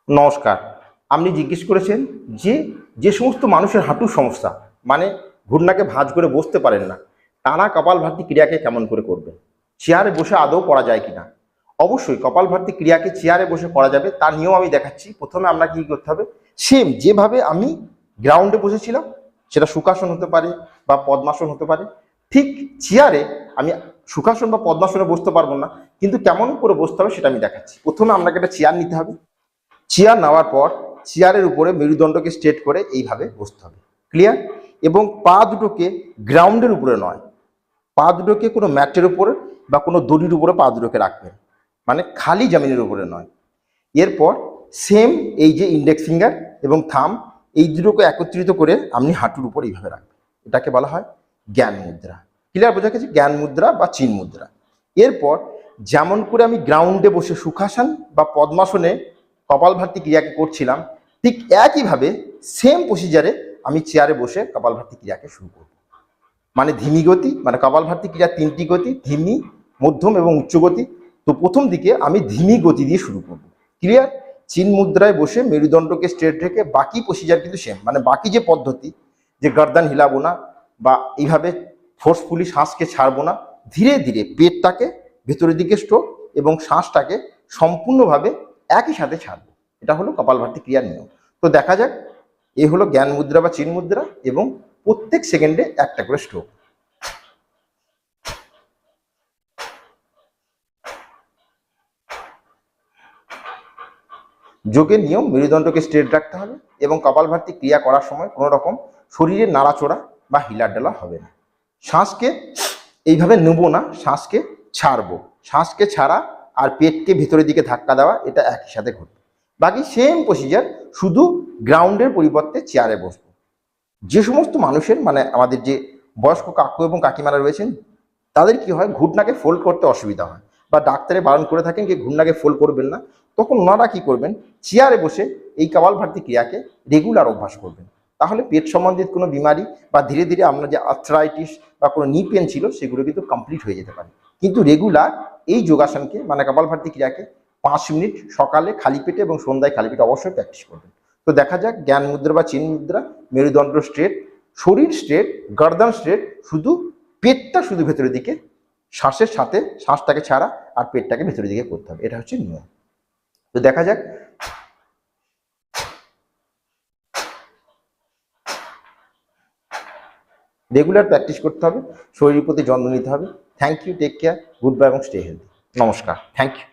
নমস্কার। আপনি জিজ্ঞেস করেছেন যে যে সমস্ত মানুষের হাঁটুর সমস্যা মানে ঘুটনাকে ভাঁজ করে বসতে পারেন না, টানা কপালভাতি ক্রিয়াকে কেমন করে করবেন, চেয়ারে বসে আদৌ করা যায় কিনা। অবশ্যই কপালভাতি ক্রিয়াকে চেয়ারে বসে করা যাবে, তার নিয়ম আমি দেখাচ্ছি। প্রথমে আপনাকে কি করতে হবে, সেম যেভাবে আমি গ্রাউন্ডে বসেছিলাম, সেটা সুখাসন হতে পারে বা পদ্মাসন হতে পারে, ঠিক চেয়ারে আমি সুখাসন বা পদ্মাসনে বসতে পারবো না, কিন্তু কেমন করে বসতে হবে সেটা আমি দেখাচ্ছি। প্রথমে আপনাকে একটা চেয়ার নিতে হবে। চেয়ার নেওয়ার পর চেয়ারের উপরে মেরুদণ্ডকে স্ট্রেট করে এইভাবে বসতে হবে। ক্লিয়ার? এবং পা দুটোকে গ্রাউন্ডের উপরে নয়, পা দুটোকে কোনো ম্যাটের উপরে বা কোনো দড়ির উপরে পা দুটোকে রাখবেন, মানে খালি জমিনের উপরে নয়। এরপর সেম এই যে ইন্ডেক্স ফিঙ্গার এবং থাম, এই দুটোকে একত্রিত করে আপনি হাঁটুর উপর এইভাবে রাখবেন। এটাকে বলা হয় জ্ঞান মুদ্রা। ক্লিয়ার? বোঝা গেছে? জ্ঞান মুদ্রা বা চিন মুদ্রা। এরপর যেমন করে আমি গ্রাউন্ডে বসে সুখাসন বা পদ্মাসনে কপালভাতি ক্রিয়াকে করছিলাম, ঠিক একইভাবে সেম প্রসিজারে আমি চেয়ারে বসে কপালভাতি ক্রিয়াকে শুরু করব। মানে ধিমি গতি, মানে কপালভাতি ক্রিয়া তিনটি গতি, ধিমি, মধ্যম এবং উচ্চ গতি। তো প্রথম দিকে আমি ধিমি গতি দিয়ে শুরু করব। ক্লিয়ার? চিন মুদ্রায় বসে মেরুদণ্ডকে স্ট্রেট রেখে বাকি প্রসিজার কিন্তু সেম, মানে বাকি যে পদ্ধতি, যে গর্দান হিলাবো না বা এইভাবে ফোর্সফুলি শ্বাসকে ছাড়বো না, ধীরে ধীরে পেটটাকে ভেতরের দিকে স্ট্রোক এবং শ্বাসটাকে সম্পূর্ণভাবে একই সাথে ছাড়বো। এটা হলো কপালভাতি ক্রিয়ার নিয়ম। তো দেখা যাক, এ হলো জ্ঞান মুদ্রা বা চিন মুদ্রা এবং প্রত্যেক সেকেন্ডে একটা করে স্ট্রোক। যোগের নিয়ম, মেরুদণ্ডকে স্ট্রেট রাখতে হবে এবং কপালভাতি ক্রিয়া করার সময় কোনো রকম শরীরের নাড়াচড়া বা হিলাডালা হবে না। শ্বাসকে এইভাবে নেব না, শ্বাসকে ছাড়বো। শ্বাসকে ছাড়া আর পেটকে ভেতরের দিকে ধাক্কা দেওয়া, এটা একই সাথে ঘটবে। বাকি সেম প্রসিজার, শুধু গ্রাউন্ডের পরিবর্তে চেয়ারে বসবো। যে সমস্ত মানুষের, মানে আমাদের যে বয়স্ক কাকু এবং কাকিমারা রয়েছেন, তাদের কি হয়, ঘুটনাকে ফোল্ড করতে অসুবিধা হয় বা ডাক্তারে বারণ করে থাকেন যে ঘুটনাকে ফোল্ড করবেন না, তখন ওনারা কি করবেন, চেয়ারে বসে এই কপালভাতি ক্রিয়াকে রেগুলার অভ্যাস করবেন। তাহলে পেট সম্বন্ধিত কোনো বিমারি বা ধীরে ধীরে আপনার যে আর্থ্রাইটিস বা কোনো নি পেন ছিল, সেগুলো কিন্তু কমপ্লিট হয়ে যেতে পারে। কিন্তু রেগুলার এই যোগাসনকে, মানে কপালভাতি ক্রিয়াকে 5 মিনিট সকালে খালি পেটে এবং সন্ধ্যায় খালি পেটে অবশ্যই প্র্যাকটিস করবেন। তো দেখা যাক, জ্ঞান মুদ্রা বা চিন মুদ্রা, মেরুদণ্ড স্ট্রেট, শরীর স্ট্রেট, গর্দান স্ট্রেট, শুধু পেটটা শুধু ভেতরের দিকে, শ্বাসের সাথে শ্বাসটাকে ছাড়া আর পেটটাকে ভেতরের দিকে করতে হবে। এটা হচ্ছে নিয়ম। তো দেখা যাক। রেগুলার প্র্যাকটিস করতে হবে, শরীরের প্রতি যত্ন নিতে হবে। Thank you, take care, goodbye এবং স্টে হেলদি। নমস্কার, থ্যাংক ইউ।